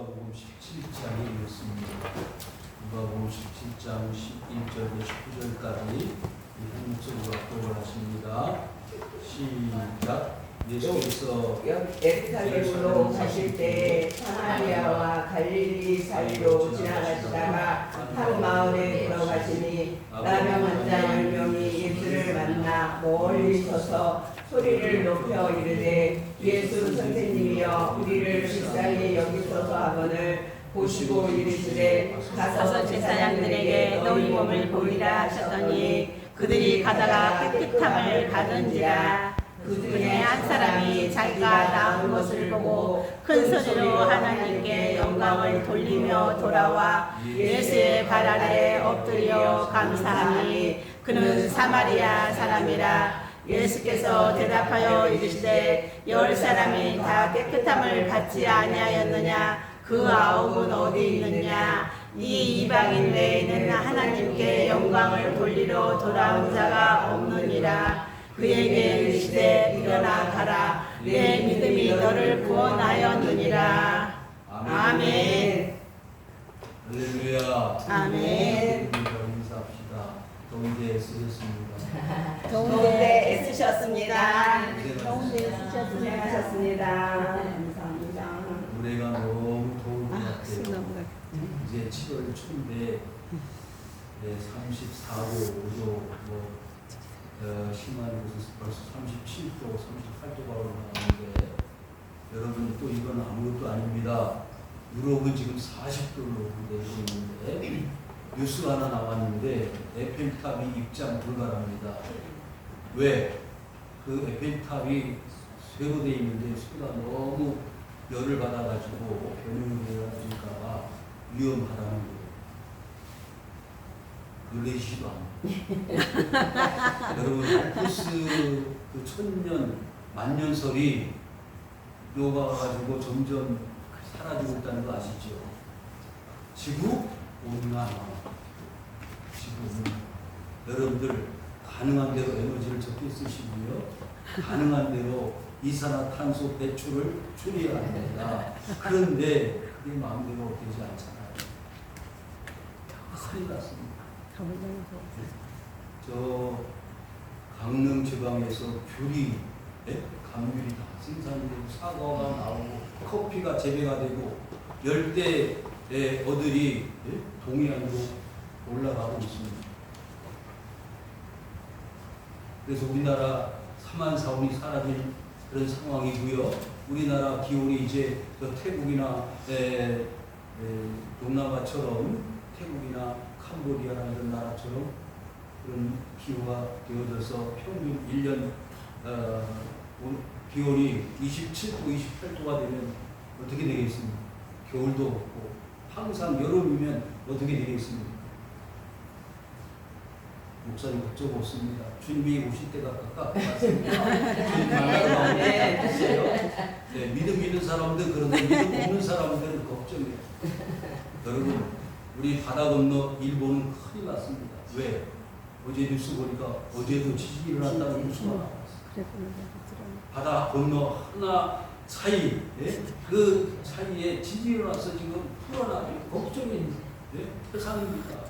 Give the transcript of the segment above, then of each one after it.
누가복음 17장이 있습니다. 누가복음 17장 11절부터 19절까지 한 목소리로 합독을 하십니다. 시작. 예수께서 예루살렘으로 가실 때 사마리아와 갈릴리 사이로 지나가시다가 한 마을에 들어가시니 나병 환자 10명이 예수를 만나 멀리 서서 소리를 높여 이르되 예수 선생님이여 우리를 불쌍히 여기소서 하거늘 보시고 이르시되 가서 제사장들에게 너희 몸을 보이라 하셨더니 그들이 가다가 깨끗함을 받은지라. 그 중에 한 사람이 자기가 나은 것을 보고 큰 소리로 하나님께 영광을 돌리며 돌아와 예수의 발 아래 엎드려 감사하니 그는 사마리아 사람이라. 예수께서 대답하여 이르시되 10사람이 다 깨끗함을 받지 아니하였느냐? 그 9은 어디 있느냐? 이 이방인 외에는 하나님께 영광을 돌리러 돌아온 자가 없느니라. 그에게 이르시되 일어나 가라. 내 믿음이 너를 구원하였느니라. 아멘. 할렐루야. 아멘. 인사합시다. 동대에 쓰셨습니다. 더운데 애쓰셨습니다. 더운데 고생하셨습니다. 감사합니다. 올해가 너무 더울 것 같아요. 이제 7월 초인데 34도 심한 곳에서 벌써 37도, 38도가 올라가는데 여러분 또 이건 아무것도 아닙니다. 유럽은 지금 40도로 내리고 있는데 뉴스 하나 나왔는데 에펠탑이 입장 불가랍니다. 왜? 그 에펠탑이 쇠로 되어 있는데 쇠가 너무 열을 받아가지고 변형이 되어가니까 위험하다는 거예요. 놀라시지도 않아요. 여러분 알프스 그 천년 만년설이 녹아가지고 점점 사라지고 있다는 거 아시죠? 지구 온난화. 지구 온난화. 여러분들 가능한 대로 에너지를 적게 쓰시고요. 가능한 대로 이산화탄소 배출을 줄여야 합니다. 그런데 그게 마음대로 되지 않잖아요. 큰일 났습니다. 저 강릉 지방에서 귤이 감귤이 다 생산이 되고 사과가 나오고 커피가 재배가 되고 열대 어들이 동해안으로 올라가고 있습니다. 그래서 우리나라 사만사원이 사라질 그런 상황이고요. 우리나라 기온이 이제 태국이나 동남아처럼 태국이나 캄보디아라는 이런 나라처럼 그런 기후가 되어져서 평균 1년 기온이 27도, 28도가 되면 어떻게 되겠습니까? 겨울도 없고 항상 여름이면 어떻게 되겠습니까? 목사님 걱정 없습니다. 주님이 오실 때가 가깝습니다. 주님 만나러 가는데 보세요. 네, 믿음 있는 사람들 그런데 믿음 없는 사람들은 걱정이에요. 여러분 우리 바다 건너 일본은 큰일 났습니다. 왜? 어제 뉴스 보니까 어제도 지진이 일어났다는 뉴스가 나왔어요. 바다 건너 하나 사이, 그 사이에 지진이 일어나서 지금 풀어나고 걱정이 세상입니다.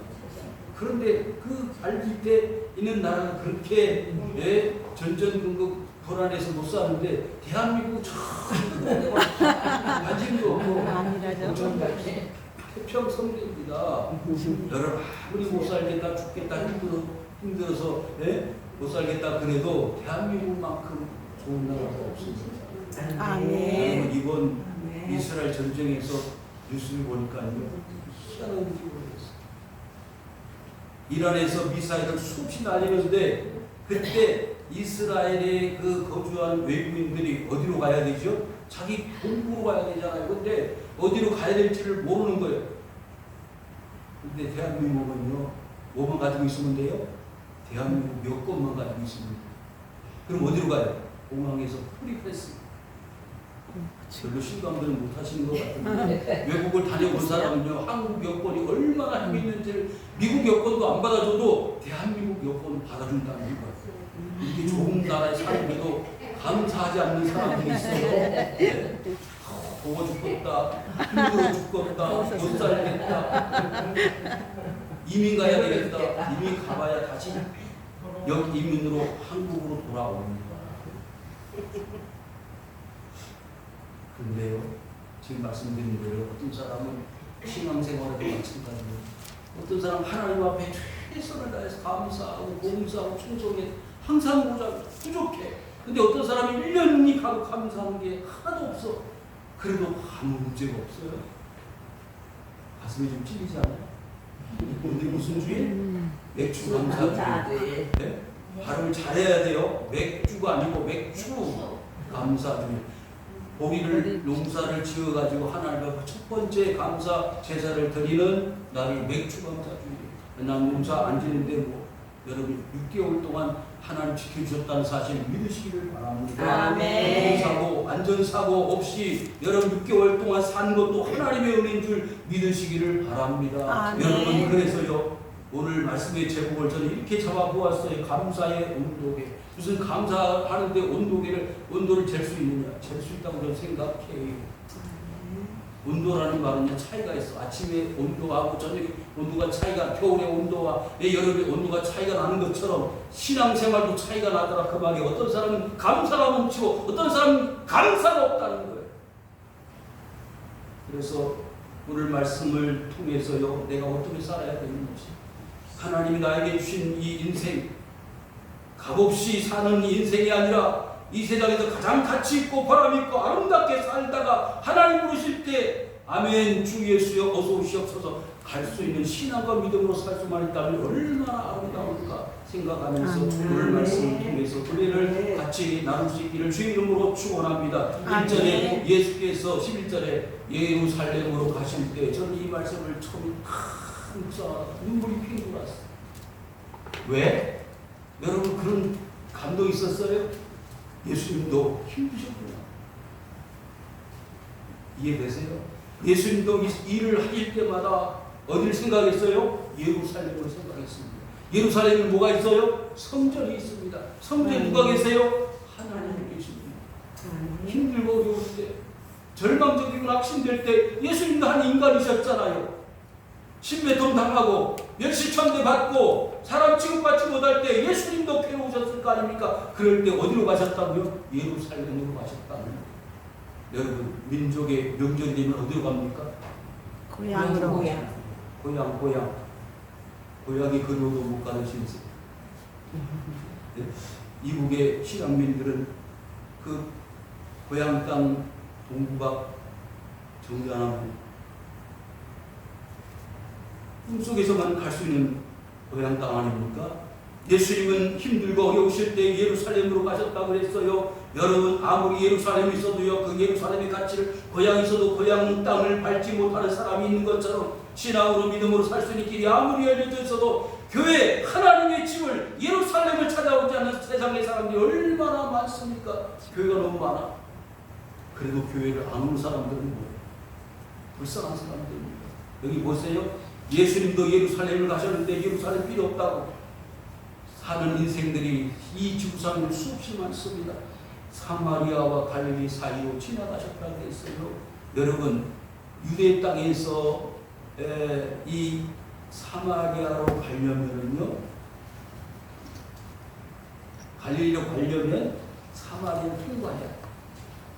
그런데 그 발밑에 있는 나라가 그렇게 전전긍긍 불안해서 못 사는데 대한민국 전부 관심도 없고 태평성대입니다. 여러분 아무리 못 살겠다 죽겠다 힘들어서 못 살겠다 그래도 대한민국만큼 좋은 나라가 없습니다. 아멘. 이번 이스라엘 전쟁에서 뉴스를 보니까요 희한한 일이 벌어졌어요. 이란에서 미사일을 수없이 날리는데 그때 이스라엘에 그 거주한 외국인들이 어디로 가야 되죠? 자기 본국으로 가야 되잖아요. 근데 어디로 가야 될지를 모르는 거예요. 근데 대한민국은요, 뭐만 가지고 있으면 돼요? 대한민국 몇 건만 가지고 있으면 돼요. 그럼 어디로 가요? 공항에서 프리패스. 별로 실감들은 못 하시는 것 같은데 외국을 다녀본 사람은요, 한국 여권이 얼마나 힘이 있는지를 미국 여권도 안 받아줘도 대한민국 여권을 받아준다는 거예요. 이렇게 좋은 나라에 살면서도 감사하지 않는 사람들이 있어요. 더워 죽겠다, 힘들어 죽겠다, 못 살겠다, 이민 가야 되겠다. 이민 가봐야 다시 이민으로 한국으로 돌아옵니다. 그런데요, 지금 말씀드린 대로 어떤 사람은 신앙생활에도 마찬가지로 어떤 사람 하나님 앞에 최선을 다해서 감사하고 봉사하고 충성해 항상 부족해. 근데 어떤 사람이 1년이 가도 감사하는 게 하나도 없어. 그래도 아무 문제가 없어요. 가슴이 좀 찔리지 않아요? 근데 무슨 주의? 맥주 감사주의. 네? 발음을 잘해야 돼요. 맥주가 아니고 맥주 감사주의. 고기를 농사를 지어가지고 하나님 앞에 첫 번째 감사 제사를 드리는 날이 맥주 감사주의. 난 농사 안 지는데 뭐 여러분 6개월 동안 하나님 지켜주셨다는 사실 믿으시기를 바랍니다. 아멘. 사고 안전사고 없이 여러분 6개월 동안 산 것도 하나님의 은혜인 줄 믿으시기를 바랍니다. 아멘. 여러분 그래서요 오늘 말씀의 제목을 저는 이렇게 잡아보았어요. 감사의 온도계. 무슨 감사하는데 온도를 잴 수 있느냐? 잴 수 있다고 저는 생각해요. 온도라는 말은 차이가 있어. 아침에 온도하고 저녁에 온도가 차이가, 겨울의 온도와 여름의 온도가 차이가 나는 것처럼 신앙생활도 차이가 나더라. 그 말이 어떤 사람은 감사가 넘치고 어떤 사람은 감사가 없다는 거예요. 그래서 오늘 말씀을 통해서요 내가 어떻게 살아야 되는지, 하나님이 나에게 주신 이 인생, 값없이 사는 이 인생이 아니라 이 세상에서 가장 가치 있고 보람 있고 아름답게 살다가 하나님 부르실 때 아멘 주 예수여 어서 오시옵소서 갈 수 있는 신앙과 믿음으로 살 수만 있다면 얼마나 아름다울까 생각하면서 오늘 말씀을 통해서 은혜를 같이 나눌 수 있기를 주의 이름으로 축원합니다. 1절에 예수께서 11절에 예루살렘으로 가실 때 저는 이 말씀을 처음 눈물이 핑 돌았어요. 왜? 여러분 그런 감동이 있었어요? 예수님도 힘드셨구나. 이해되세요? 예수님도 일을 하실 때마다 어디를 생각했어요? 예루살렘을 생각했습니다. 예루살렘에 뭐가 있어요? 성전이 있습니다. 성전에 누가 계세요? 하나님이 계십니다. 힘들고 어려울 때, 절망적이고 낙심될 때 예수님도 한 인간이셨잖아요. 신배통 당하고 멸시천대 받고 사람 취급받지 못할 때 예수님도 괴로우셨을 거 아닙니까? 그럴 때 어디로 가셨다고요? 예루살렘으로 가셨다고요. 여러분 민족의 명절이 되면 어디로 갑니까? 고향으로. 고향이 그리워도 못 가는 신세. 네? 이북의 신앙민들은 그 고향 땅 동북아 정자나무 꿈속에서만 갈 수 있는 고향 땅 아닙니까? 예수님은 힘들고 어려우실 때 예루살렘으로 가셨다고 그랬어요. 여러분 아무리 예루살렘이 있어도요 그 예루살렘의 가치를 고향이 있어도 고향 땅을 밟지 못하는 사람이 있는 것처럼 신앙으로 믿음으로 살 수 있는 길이 아무리 열려져 있어도 교회 하나님의 집을 예루살렘을 찾아오지 않는 세상의 사람들이 얼마나 많습니까? 교회가 너무 많아. 그래도 교회를 안 오는 사람들은 뭐예요? 불쌍한 사람들입니다. 여기 보세요. 예수님도 예루살렘을 가셨는데 예루살렘 필요 없다고 사는 인생들이 이 지구상에 수없이 많습니다. 사마리아와 갈릴리 사이로 지나가셨다고 했어요. 여러분 유대 땅에서 이 사마리아로 가려면은요, 갈릴리로 가려면 사마리아를 통과해야 돼.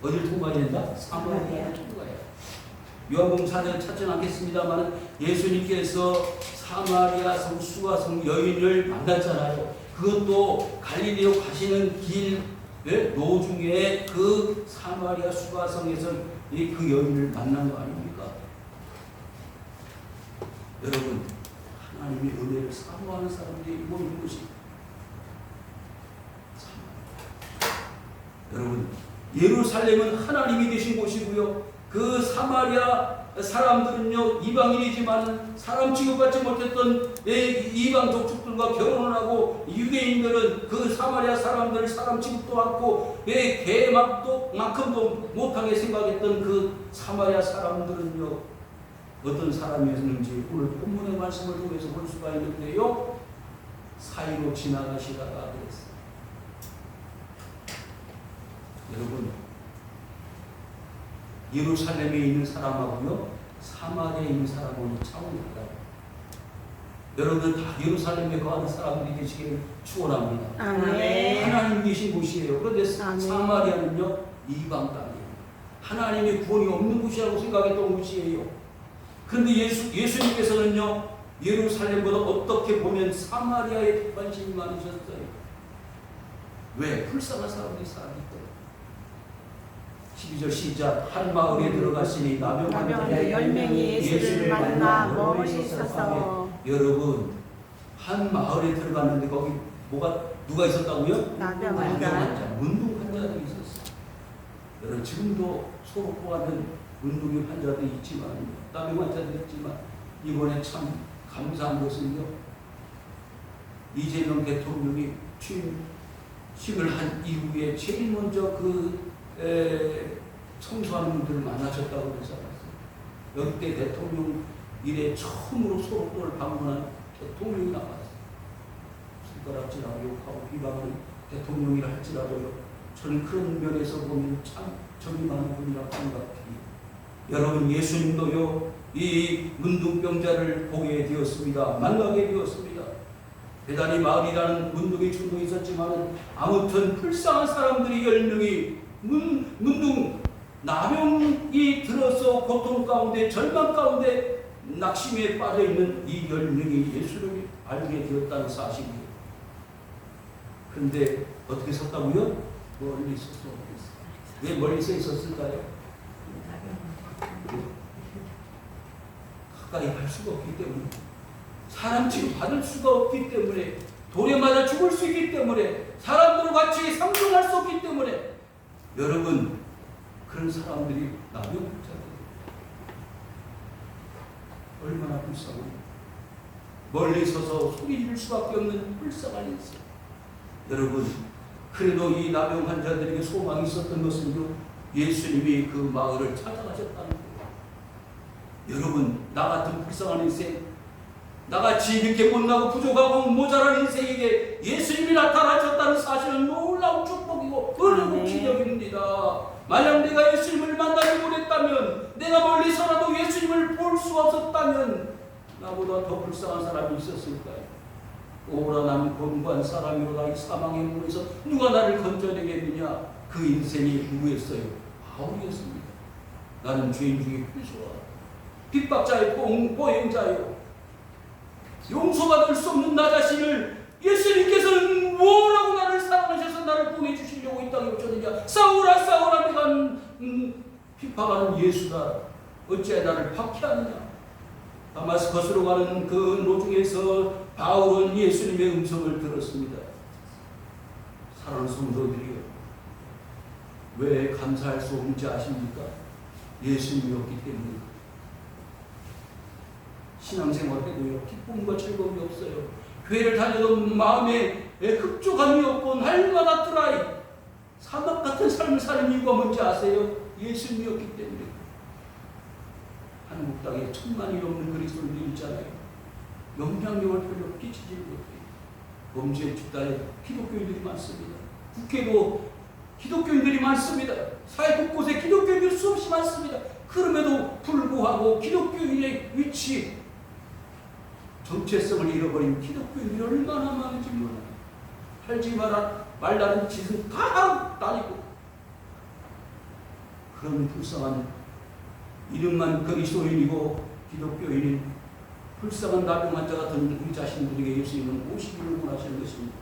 어디를 통과해야 된다? 사마리아를 통과해야 돼. 요한복음 4장을 찾지는 않겠습니다만 예수님께서 사마리아 성 수가성 여인을 만났잖아요. 그것도 갈릴리로 가시는 길 노중에 그 사마리아 수가성에서 그 여인을 만난 거 아닙니까? 여러분 하나님의 은혜를 사모하는 사람들이 모이는 것이 여러분 예루살렘은 하나님이 계신 곳이고요. 그 사마리아 사람들은요 이방인이지만 사람 취급받지 못했던 이방 족속들과 결혼을 하고 유대인들은 그 사마리아 사람들을 사람 취급도 않고 개만큼도 못하게 생각했던 그 사마리아 사람들은요 어떤 사람이었는지 오늘 본문의 말씀을 통해서 볼 수가 있는데요 사이로 지나가시다가 그랬어요. 여러분 예루살렘에 있는 사람하고요 사마리아에 있는 사람하고는 차원이 달라요. 여러분들 다 예루살렘에 거하는 사람들이 되시기를 축원합니다. 아멘. 하나님 계신 곳이에요. 그런데 아멘. 사마리아는요 이방 땅이에요. 하나님의 구원이 없는 곳이라고 생각했던 곳이에요. 그런데 예수님께서는요 예루살렘보다 어떻게 보면 사마리아에 관심이 많으셨어요. 왜? 불쌍한 사람들이 살기 때문에. 12절 시작. 한 마을에 들어가시니 나병환자들이 10명이 예수를 만나 멀리 있어서. 여러분 한 마을에 들어갔는데 거기 누가 있었다고요? 나병환자. 문둥 환자들이 있었어요. 여러분 지금도 소록포하는 문둥 환자들이 있지만 나병 환자들이 있지만 이번에 참 감사한 것은요 이재명 대통령이 취임을 한 이후에 제일 먼저 청소하는 분들을 만나셨다고 그래서 알았어요. 역대 대통령 이래 처음으로 소록도를 방문한 대통령이 나왔어요. 손가락질하고 욕하고 비방하는 대통령이라 할지라도요 저는 그런 면에서 보면 참 정이 많은 분이라고 생각해요. 여러분 예수님도요 이 문둥병자를 보게 되었습니다. 만나게 되었습니다. 대단히 마을이라는 문둥이 충동이 있었지만 아무튼 불쌍한 사람들이 10명이 문둥 나병이 들어서 고통 가운데 절망 가운데 낙심에 빠져있는 이 10명이 예수를 알게 되었다는 사실이에요. 그런데 어떻게 섰다고요? 멀리 있었어. 왜 멀리서 있었을까요? 가까이 갈 수가 없기 때문에 사람 취급받을 수가 없기 때문에 돌에 맞아 죽을 수 있기 때문에 사람들과 같이 상종할 수 없기 때문에 여러분 그런 사람들이 나병자들 얼마나 불쌍해요. 멀리 서서 소리 지를 수밖에 없는 불쌍한 인생. 여러분 그래도 이 나병 환자들에게 소망이 있었던 것은요 예수님이 그 마을을 찾아가셨다는 거예요. 여러분 나 같은 불쌍한 인생 나같이 이렇게 못나고 부족하고 모자란 인생에게 예수님이 나타나셨다는 사실은 놀라운 축복이고 은혜고 기적입니다. 만약 내가 예수님을 만나지 못했다면 내가 멀리서라도 예수님을 볼 수 없었다면 나보다 더 불쌍한 사람이 있었을까요? 오라 나는 권고한 사람이로다 이 사망의 문에서 누가 나를 건져내겠느냐. 그 인생이 누구였어요? 바울이었습니다. 나는 죄인 중에 최소한 핍박자의 보행자요 용서받을 수 없는 나 자신을 예수님께서는 뭐라고 나를 사랑하셔서 나를 보내주시려고 이 땅에 오셨느냐. 싸우라 싸우라 내가 핍박하는 예수다. 어찌해 나를 박해하느냐. 다마스커스로 가는 그 노중에서 바울은 예수님의 음성을 들었습니다. 사랑하는 성도들이요 왜 감사할 수 없는지 아십니까? 예수님이었기 때문입니다. 신앙생활에도요 기쁨과 즐거움이 없어요. 교회를 다녀도 마음에 흡족함이 없고 날마다 드라이 사막 같은 삶을 사는 이유가 뭔지 아세요? 예수님이었기 때문에. 한국 땅에 천만이 넘는 그리스도인들이 있잖아요. 영향력을 별로 끼치지 못해요. 범죄 집단에 기독교인들이 많습니다. 국회도 기독교인들이 많습니다. 사회 곳곳에 기독교인들이 수없이 많습니다. 그럼에도 불구하고 기독교인의 위치 정체성을 잃어버린 기독교인들이 얼마나 많은지 몰라요. 하지 말라는 짓은 다 하고 다니고 그런 불쌍한 이름만 그리스도인이고 기독교인인 불쌍한 나병 환자 같은 우리 자신들에게 예수님은 오시기를 원하시는 것입니다.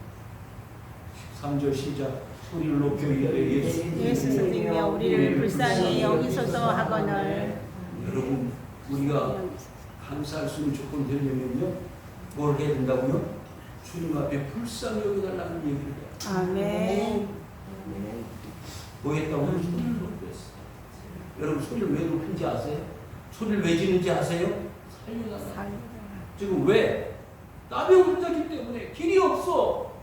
13절 시작. 소리를 높여 이르되 예수님이여 우리를 불쌍히 여기소서 하거늘. 여러분 우리가 감사할 수 있는 조건이 되려면요 뭘 해야 된다고요? 주님 앞에 불쌍히 여겨달라는 얘기를 해요. 아멘. 뭐 했다고요? 소리를 높였어요. 여러분 소리를 왜 높인지 아세요? 소리를 왜 지는지 아세요? 살려달라. 지금 왜? 나병 환자이기 때문에 길이 없어.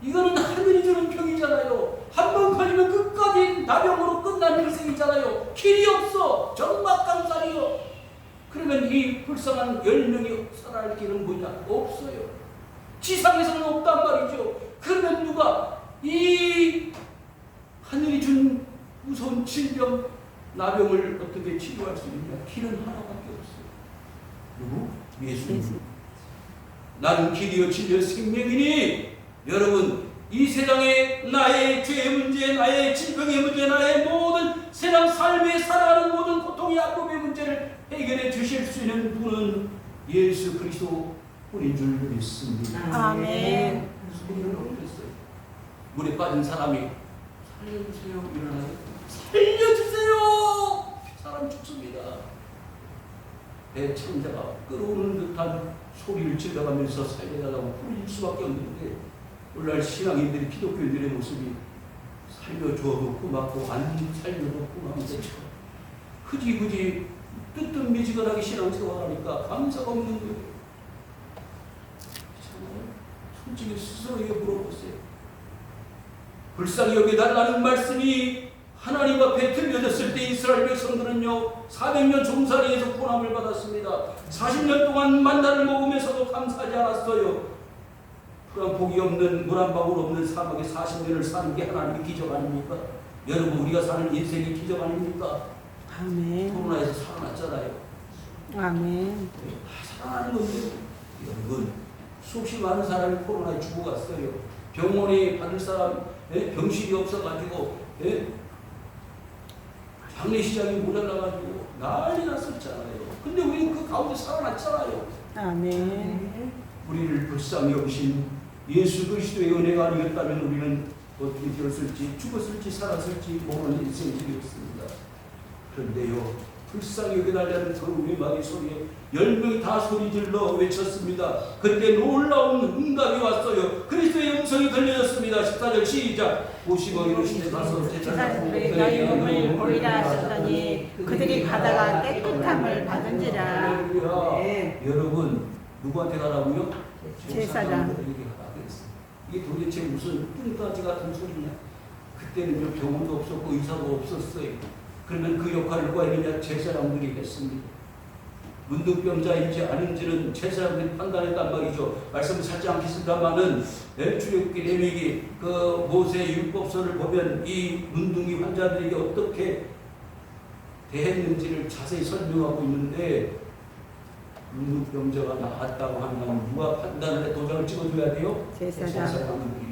이거는 하늘이 주는 병이잖아요. 한 번 걸리면 끝까지 나병으로 끝나는 인생이잖아요. 길이 없어. 정막강산이요. 그러면 이 불쌍한 10명이 살아날 길은 뭐냐? 없어요. 지상에서는 없단 말이죠. 그러면 누가 이 하늘이 준 무서운 질병 나병을 어떻게 치료할 수 있냐? 길은 하나밖에 없어요. 누구? 예수님. 나는 길이요 진리요 생명이니. 여러분, 이 세상에 나의 죄의 문제, 나의 질병의 문제, 나의 모든 세상 삶에 살아가는 모든 고통의 아픔의 문제를 해결해 주실 수 있는 분은 예수 그리스도 뿐인 줄 믿습니다. 아멘. 소리를 올렸어요. 물에 빠진 사람이 살려주세요. 일어나요. 살려주세요. 사람 죽습니다. 배 창자가 끌어오는 듯한 소리를 질러가면서 살려달라고 부를 수밖에 없는데, 오늘날 신앙인들이, 기독교인들의 모습이 살려줘도 고맙고 안 살려도 고마운데 흐지부지 뜨뜻미지근하게 신앙생활하니까 감사가 없는 거예요. 솔직히 스스로에게 물어보세요. 불쌍히 여겨달라는 말씀이 하나님 앞에 들려졌을 때 이스라엘 백성들은요 400년 종살이에서 고난을 받았습니다. 40년 동안 만나를 먹으면서도 감사하지 않았어요. 그런 복이 없는, 물 한 방울 없는 사막에 40년을 사는 게 하나님의 기적 아닙니까? 여러분, 우리가 사는 인생의 기적 아닙니까? 아멘. 코로나에서 살아났잖아요. 아멘. 살아나는 건데, 여러분, 수없이 많은 사람이 코로나에 죽어갔어요. 병원에 받을 사람, 병실이 없어가지고, 장례시장이 모자라가지고 난리 났었잖아요. 근데 우리는 그 가운데 살아났잖아요. 아멘. 우리를 불쌍히 여기신 예수 그리스도의 은혜가 아니었다면 우리는 어떻게 되었을지, 죽었을지 살았을지 모르는 인생이었습니다. 그런데요, 불쌍히 여겨달라는 그 외박의 소리에 10명이 다 소리질러 외쳤습니다. 그때 놀라운 응답이 왔어요. 그리스도의 음성이 들려졌습니다. 14절 시작. 오시고 이르시되 가서 제자들에게 너희 몸을 보이라 하셨더니 그들이 가다가 깨끗함을 받은지라. 여러분, 누구한테 가라고요? 제사장들에게 가라 그랬어요. 이게 도대체 무슨 뚱따지 같은 소리냐? 그때는요 병원도 없었고 의사도 없었어요. 그러면 그 역할을 누가 했느냐? 제사장들이 했습니다. 문둥병자인지 아닌지는 제사장들이 판단했단 말이죠. 말씀을 찾지 않겠습니다만은 출애굽기 레위기 그 모세 율법서를 보면 이 문둥이 환자들에게 어떻게 대했는지를 자세히 설명하고 있는데, 문둥병자가 나았다고 하면 누가 판단을 해 도장을 찍어줘야 돼요? 제사장들이.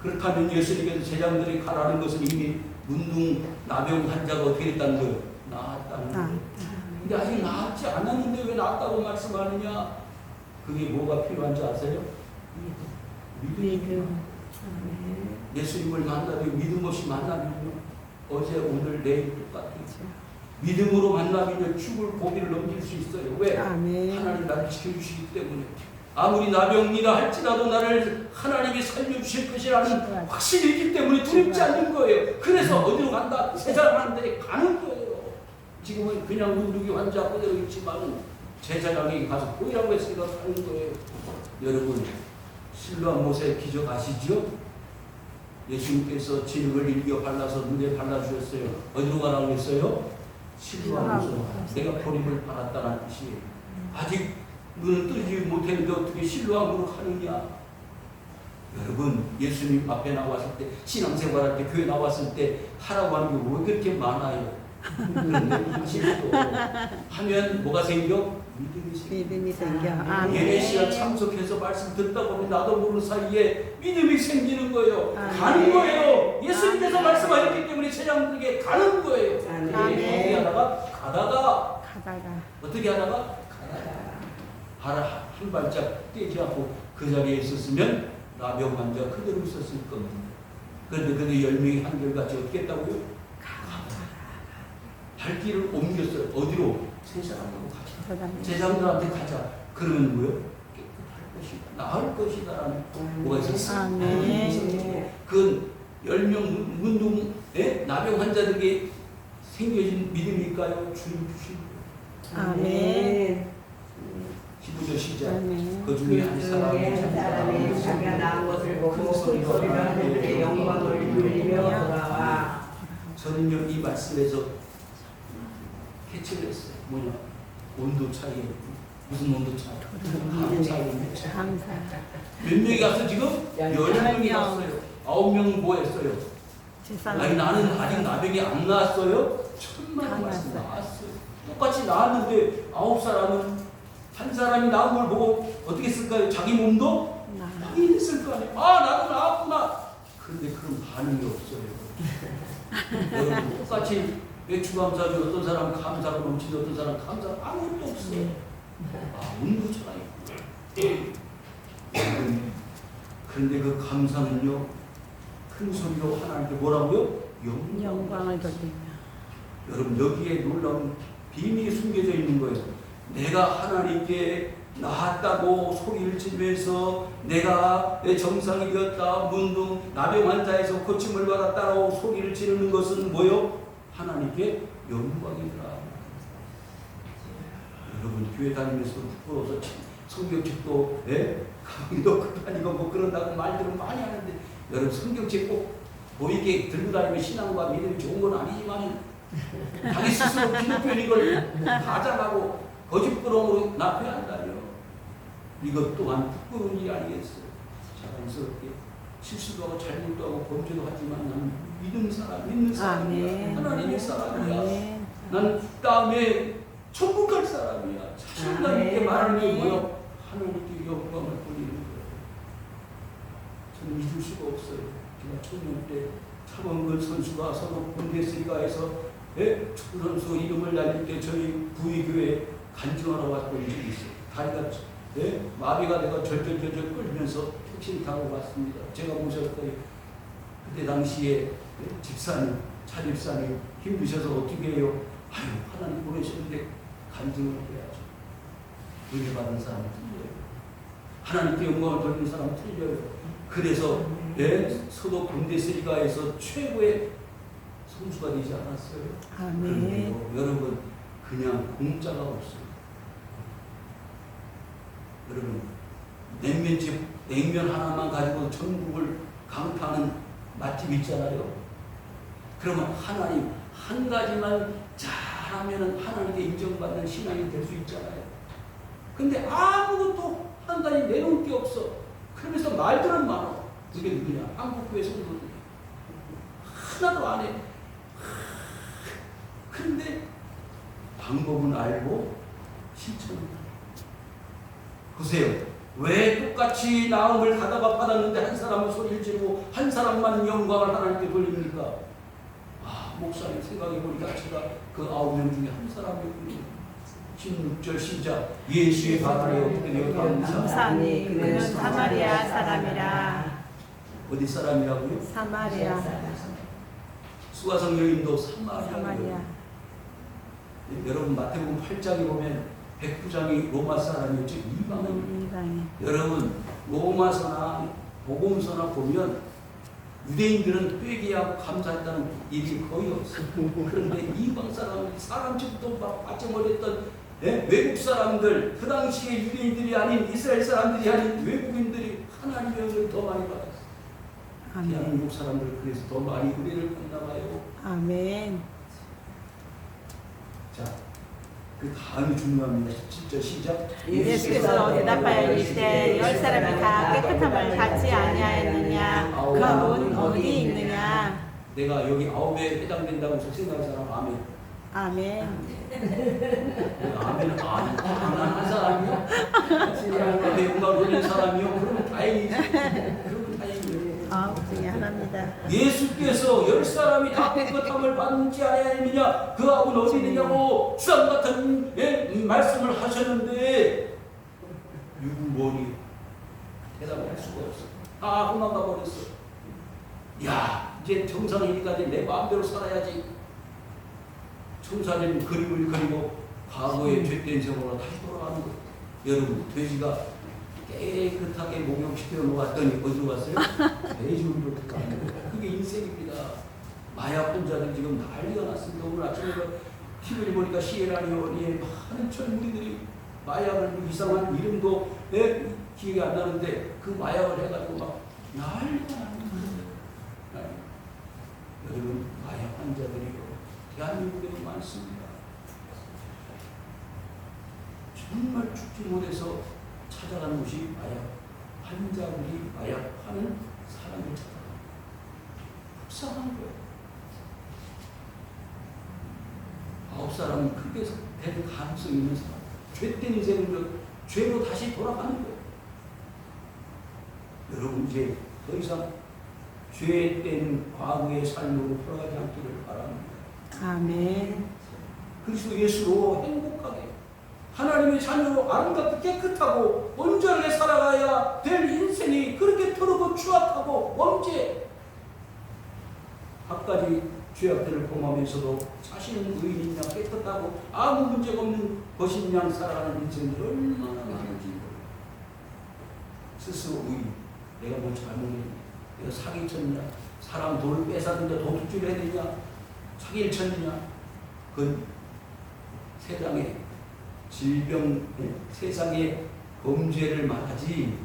그렇다면 예수님께서 제자들이 가라는 것은 이미 문둥 나병 환자가 어떻게 됐다는 거예요? 나았다는 거예요. 근데 아직 나았지 않았는데 왜 나았다고 말씀하느냐? 그게 뭐가 필요한지 아세요? 믿음. 예수님을 만나면 믿음 없이 만나면요 어제 오늘 내일 똑같아요. 믿음으로 만나면 죽을 고비를 넘길 수 있어요. 왜? 아멘. 하나님 나를 지켜주시기 때문에. 아무리 나병이라 할지라도 나를 하나님이 살려주실 것이라는 확신이 있기 때문에 두렵지 않는 거예요. 그래서 어디로 간다? 제사장하는 데 가는 거예요. 지금은 그냥 문둥이 환자 그대로 있지만 제사장에게 가서 보이라고 했으니까 가는 거예요. 여러분, 실로암 모세 기적 아시죠? 예수님께서 진흙을 일겨 발라서 눈에 발라주셨어요. 어디로 가라고 했어요? 실로암으로. 내가 보림을 받았다는 뜻이에요. 아직 눈을 뜨지 못했는데 어떻게 실로암으로 가느냐? 여러분, 예수님 앞에 나왔을 때, 신앙생활할 때, 교회 나왔을 때 하라고 하는 게 왜 그렇게 많아요? 하면 뭐가 생겨? 믿음이 생겨. 예배 시간 참석해서 말씀 듣다 보면 나도 모르는 사이에 믿음이 생기는 거예요. 가는 거예요. 예수님께서 말씀하셨기 때문에 제자들에게 가는 거예요. 어떻게 하다가? 가다가. 어떻게 하다가? 가다가. 한 발짝 떼지 않고 그 자리에 있었으면 나병 환자 그대로 있었을 겁니다. 그런데 10명이 한결같이 어떻게 했다고요? 발길을 옮겼어요. 어디로? 제사장으로 가자. 제사장들한테 가자. 그러면 뭐요? 깨끗할 것이다. 나을 것이다라는 뭐가 있었어요? 그 10명 문둥 나병 환자들에게 생겨진 믿음일까요? 주님 주신 거예요. 아멘. 15절 시작. 그 중에 한 사람이 자기가 낳은 것을 보고 큰 소리로 하나님께 영광을 돌리며 돌아와. 저는요 이 말씀에서 캐치를 했어요. 뭐냐? 온도 차이. 무슨 온도 차이? 감사. 몇 명이 갔어 지금? 10명이 갔어요. 9명 뭐 했어요? 아니 나는 아직 나병이 안 나왔어요. 천만 말씀 나왔어요. 똑같이 나왔는데 9사람은 한 사람이 나온 걸 보고 어떻게 쓸까요? 자기 몸도 확인했을 거 아니에요. 아 나도 나왔구나. 그런데 그런 반응이 없어요. 여러분 똑같이 배추감사주 어떤 사람은 감사가 넘치지 어떤 사람은 감사가 아무것도 없어요. 아 운구처럼 그런데 그 감사는요 큰 소리로 하나님께 뭐라고요? 영광을 돌리며. 여러분 여기에 놀라운 비밀이 숨겨져 있는 거예요. 내가 하나님께 나았다고 소리를 지르면서 내가 내 정상이 되었다 문둥 나병 환자에서 고침을 받았다고 소리를 지르는 것은 뭐요? 하나님께 영광이더라. 여러분 교회 다니면서 부끄러워서 성경책도 강의도 급하니까 뭐 그런다고 말들은 많이 하는데 여러분 성경책 꼭 보이게 들고 다니면 신앙과 믿음이 좋은 건 아니지만 자기 스스로 기독교인 이걸 가장하고 거짓부렁으로 납해한다며 이것 또한 부끄러운 일이 아니겠어요. 자랑스럽게 실수도 하고 잘못도 하고 범죄도 하지만 나는 믿는 사람이야. 하나님의 사람이야. 난 다음에 천국 갈 사람이야. 자신감 있게 말하는 게 뭐야? 하나님께 영광을 돌리는 거예요. 저는 믿을 수가 없어요. 제가 청년 때 차범근 선수가 서로 분데스리가에서 축구 선수 이름을 날릴 때 저희 부위교회 간증하러 왔던 적이 있어요. 다리가 마비가 돼가 절절절절 끌면서 택시를 타고 왔습니다. 제가 모셨더니 그때 당시에 집사님, 차집사님 힘드셔서 어떻게 해요? 아유 하나님 보내셨는데 간증을 해야죠. 은혜 받은 사람은 틀려요. 하나님께 영광을 돌리는 사람은 틀려요. 그래서 서도 분데스리가에서 최고의 선수가 되지 않았어요. 아멘. 여러분 그냥 공짜가 없어요. 여러분 냉면집 냉면 하나만 가지고 전국을 강타하는 맛집 있잖아요. 그러면 하나님 한 가지만 잘하면 하나님께 인정받는 신앙이 될 수 있잖아요. 근데 아무것도 한 가지 내놓을 게 없어. 그러면서 말들은 많아. 그게 누구냐? 한국교회 성도들 하나도 안 해. 그런데 방법은 알고 실천합니다. 보세요. 왜 똑같이 나음을 가다가 받았는데 한 사람은 소리를 지르고 한 사람만 영광을 하나님께 돌립니까? 아 목사님 생각해보니까 제가 그 9명 중에 한 사람이었군요. 16절 시작. 예수의 바다에 엎드려 감사하니 그는 사마리아 사람이라. 어디 사람이라고요? 사마리아. 수가성 여인도 사마리아. 여러분 마태복음 8장에 보면 백부장이 로마 사람이었죠. 이방인. 여러분 로마서나 복음서나 보면 유대인들은 회개하고 감사했다는 일이 거의 없어요. 그런데 이방 사람들도 막 빠져버렸던 외국 사람들, 그 당시에 유대인들이 아닌 이스라엘 사람들이 아닌 외국인들이 하나님의 은혜를 더 많이 받았어요. 대한민국 사람들 그래서 더 많이 은혜를 받나 봐요. 아멘. 자, 그 다음이 중요합니다. 17절 시작. 예수께서 대답하여 이르시되 10사람이 다 깨끗함을 받지 아니하였느냐? 그 문 어디 있느냐? 내가 여기 9에 해당된다고 생각하는 사람 아멘. 아멘. 아멘은 한 사람이요? 하나님께 영광을 돌리는 사람이요? 그러면 다행이지. 그러면 다행이에요. 중에 하나입니다. 예수께서 10사람이 다 깨끗함을 받지 아니하느냐? 그 아군 어디 있느냐고 주상 같은 말씀을 하셨는데 유머리 대답을 할 수가 없어. 다 도망가 버렸어. 야 이제 정상이니까 내 마음대로 살아야지. 청사님 그림을 그리고 과거의 죄된 생활로 다시 돌아가는 거. 여러분 돼지가 깨끗하게 목욕시켜 놓았더니 어디로 갔어요? 돼지우리로 가는 거예요. 그게 인생입니다. 마약 환자들 지금 난리가 났습니다. 오늘 아침에 TV를 보니까 시에라리온에 많은 젊은이들이 마약을 이상한 이름도 기억이 안 나는데 그 마약을 해가지고 막 난리가 나는 거예요. 여러분 마약 환자들이 대한민국에도 많습니다. 정말 죽지 못해서 찾아가는 곳이 마약 환자들이 마약 하는 사람을 찾아갑니다. 불쌍한 거예요. 9사람은 그렇게 될 가능성이 있는 사람. 죄된 인생을 죄로 다시 돌아가는 거예요. 여러분 이제 더 이상 죄된 과거의 삶으로 돌아가지 않기를 바랍니다. 아멘. 그리스도 예수로 행복하게 하나님의 자녀로 아름답고 깨끗하고 온전하게 살아가야 될 인생이 그렇게 더럽고 추악하고 범죄 갖가지 죄악들을 범하면서도 자신은 의인이냐 깨끗하고 아무 문제가 없는 것인 양 살아가는 인생들 얼마나 많은지 스스로 의인, 내가 뭐 잘못했냐, 내가 사기쳤냐, 사람 돈을 뺏었는데 도둑질 해야 되냐, 사기를 쳤느냐, 그건 세상에 질병, 세상의 범죄를 말하지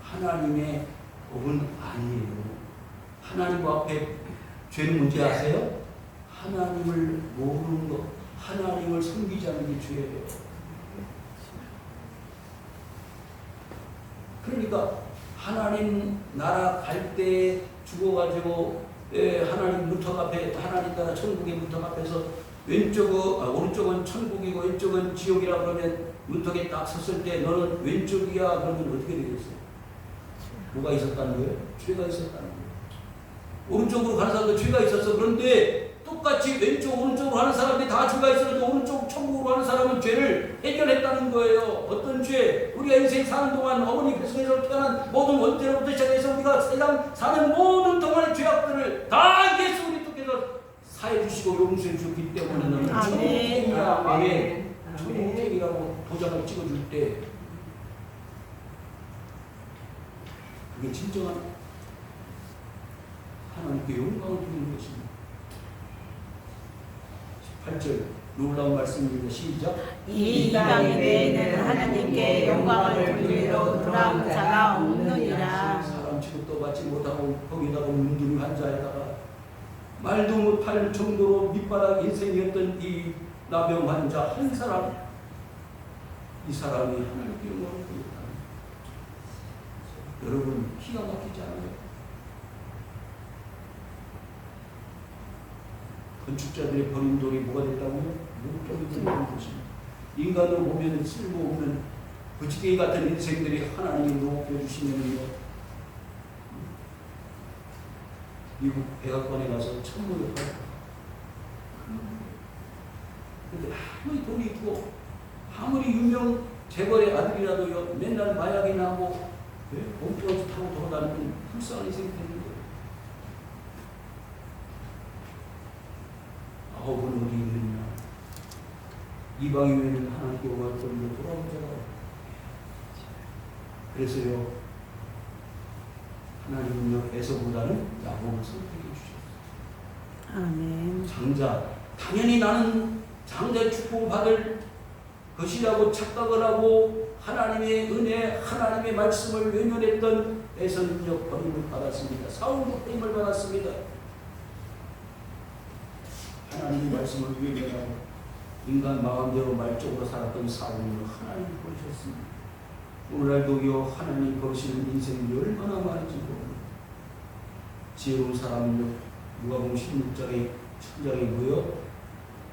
하나님의 법은 아니에요. 하나님 앞에 죄는 뭔지 아세요? 하나님을 모르는 것, 하나님을 섬기지 않는 게 죄예요. 그러니까 하나님 나라 갈 때 죽어가지고 하나님 문턱 앞에, 하나님 나라 천국의 문턱 앞에서 오른쪽은 천국이고 왼쪽은 지옥이라 그러면 문턱에 딱 섰을 때 너는 왼쪽이야 그러면 어떻게 되겠어요? 뭐가 있었다는 거예요? 죄가 있었다는 거예요. 오른쪽으로 가는 사람도 죄가 있었어. 그런데 똑같이 왼쪽 오른쪽으로 가는 사람들이 다 죄가 있었는데 오른쪽 천국으로 가는 사람은 죄를 해결했다는 거예요. 어떤 죄? 우리가 인생 사는 동안 어머니 뱃속에서 태어난 모든 원죄로부터 시작해서 우리가 세상 사는 모든 동안의 죄악들을 다 예수 그리스도께서 사해 주시고 용서해 주셨기 때문에 너는 천국행이야. 아멘. 천국행이라고 도장을 찍어줄 때 그게 진정한 하나님께 영광을 드리는 것입니다. 18절 놀라운 말씀입니다. 시작. 이 땅에 대해는 하나님께 영광을 돌리러 돌아온 자가 없느니라. 사람 취급도 받지 못하고 거기다가 문둥이 환자에다가 말도 못할 정도로 밑바닥 인생이었던 이 나병 환자 한 사람, 이 사람이 하나님께 영광을 돌렸다. 여러분 기가 막히지 않아요? 건축자들의 버린 돌이 뭐가 됐다고요? 목적이 되는 것입니다. 인간으로 보면 쓸모없는 부지개이 같은 인생들이 하나님이 높여주시면요, 미국 백악관에 가서 천문을 하고, 근데 아무리 돈이 있고 아무리 유명 재벌의 아들이라도요 맨날 마약이나 하고 몸뚱아리 타고 돌아다니는 불쌍한 인생이 되는 거예요. 아홉은 어디 있느냐? 이방인 외에는 하나님께 영광을 돌리며 돌아온 자가. 그래서요 하나님은요 에서보다는 야곱을 선택해 주셨어요. 아멘. 장자, 당연히 나는 장자의 축복을 받을 것이라고 착각을 하고 하나님의 은혜, 하나님의 말씀을 외면했던 에서는요 버림을 받았습니다. 사울도 버림을 받았습니다. 하나님의 말씀을 외면하고 인간 마음대로 말적으로 살았던 사울을 하나님이 버리셨습니다. 오늘날도요 하나님이 버리시는 인생이 얼마나 많은지 모릅니다. 지혜로운 사람은요 누가복음 16장의 7장에 뭐요?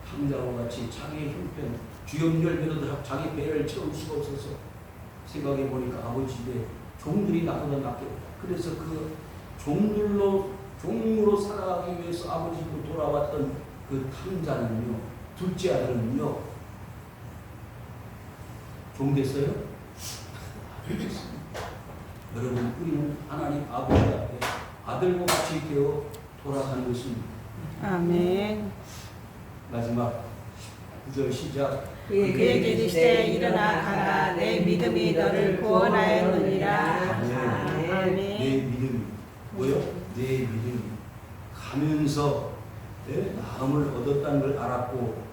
탕자와 같이 자기의 형편, 주염열매로 자기 배를 채울 수가 없어서 생각해 보니까 아버지 집에 종들이 나보다 낫겠다. 그래서 그 종으로 살아가기 위해서 아버지 집으로 돌아왔던 그 탕자는요, 둘째 아들은요, 종 됐어요? 여러분, 우리는 하나님 아버지 앞에 아들과 같이 되어 돌아가는 것입니다. 아멘. 마지막 9절 시작. 그에게 이르시되 일어나 가라. 내 믿음이 너를 구원하였느니라. 아멘. 내 믿음이 뭐요? 내 믿음이 가면서 내 마음을 얻었다는 걸 알았고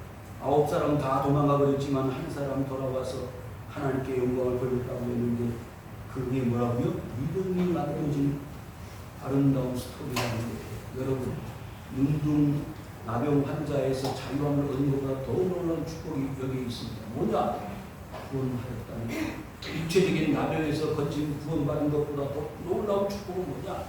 9사람 다 도망가 버렸지만 한 사람 돌아와서 하나님께 영광을 돌렸다고 했는데 그게 뭐라고요? 믿음이 만들어진 아름다운 스토리라는 거예요. 여러분 눈둥 나병 환자에서 자유함을 얻는 것보다 더 놀라운 축복이 여기 있습니다. 뭐냐? 구원하였다는 거예요. 육체적인 나병에서 거친 구원받은 것보다 더 놀라운 축복은 뭐냐?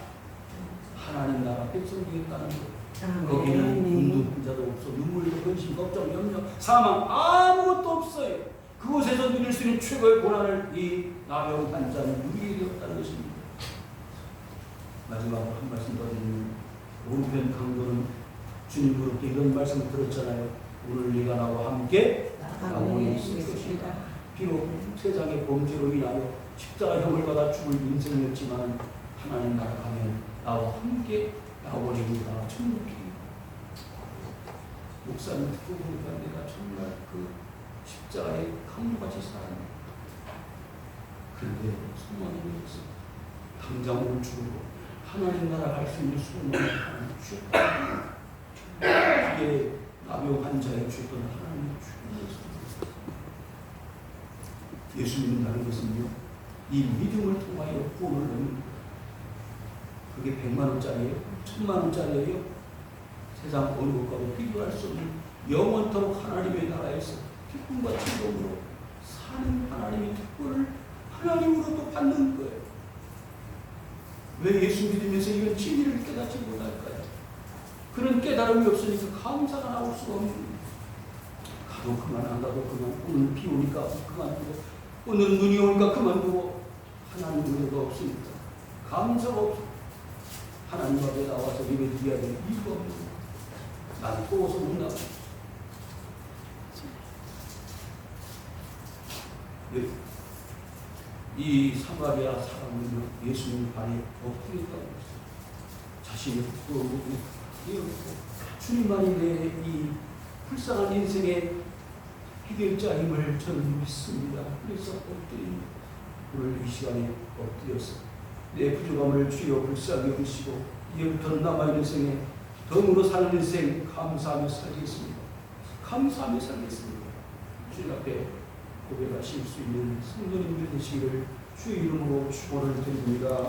하나님 나라 백성 되겠다는 것. 아멘. 거기는 눈도 분자도 없어 눈물도 근심 걱정 염려 사망 아무것도 없어요. 그곳에서 누릴 수 있는 최고의 고난을 이 나병 환자는 누리게 되었다는 것입니다. 마지막으로 한 말씀 더 드리면 오른편 강도는 주님 그렇게 이런 말씀을 들었잖아요. 오늘 네가 나와 함께 낙원에 있을 것이다. 비록 세상의 범죄로 인하여 십자가형을 받아 죽을 인생이었지만 하나님 나라 가면 나와 함께 낙원에 있다. 천국이 목사님 듣고 보니까 내가 정말 그 십자가의 강도같이 살았네. 그런데 소망이 있어. 당장 오늘 죽고 하나님 나라 갈 수 있는 소망을 하나님 주셨다. 그게 나병 환자에 주셨던 하나님의 주셨습니다. 예수 믿는다는 것은요, 이 믿음을 통하여 구원을 얻는 거예요. 그게 100만 원짜리예요? 1000만 원짜리예요? 세상 어느 것과도 비교할 수 없는 영원토록 하나님의 나라에서 기쁨과 즐거움으로 사는 하나님의 특권을 하나님으로도 받는 거예요. 왜 예수 믿으면서 이런 진리를 깨닫지 못할까요? 그런 깨달음이 없으니까 감사가 나올 수가 없는 거예요. 가도 그만, 안 가도 그만, 오늘 비 오니까 그만두고, 오늘은 눈이 오니까 그만두고, 하나님 은혜가 없으니까 감사가 없어. 하나님 앞에 나와서 예배드려야 될 이유가 없는 거예요. 난 또서 운다고. 이 사마리아 사람은요, 예수님 발에 엎드렸다고 했어요. 자신을 부끄러우고 주님만이 내 이 불쌍한 인생의 해결자임을 저는 믿습니다. 그래서 엎드립니다. 오늘 이 시간에 엎드려서 내 부족함을 주여 불쌍히 여기시고 이제부터는 남아있는 생에 덤으로 사는 인생 감사하며 살겠습니다. 감사하며 살겠습니다. 주님 앞에 고백하실 수 있는 성도님들 되시기를 주의 이름으로 축원을 드립니다.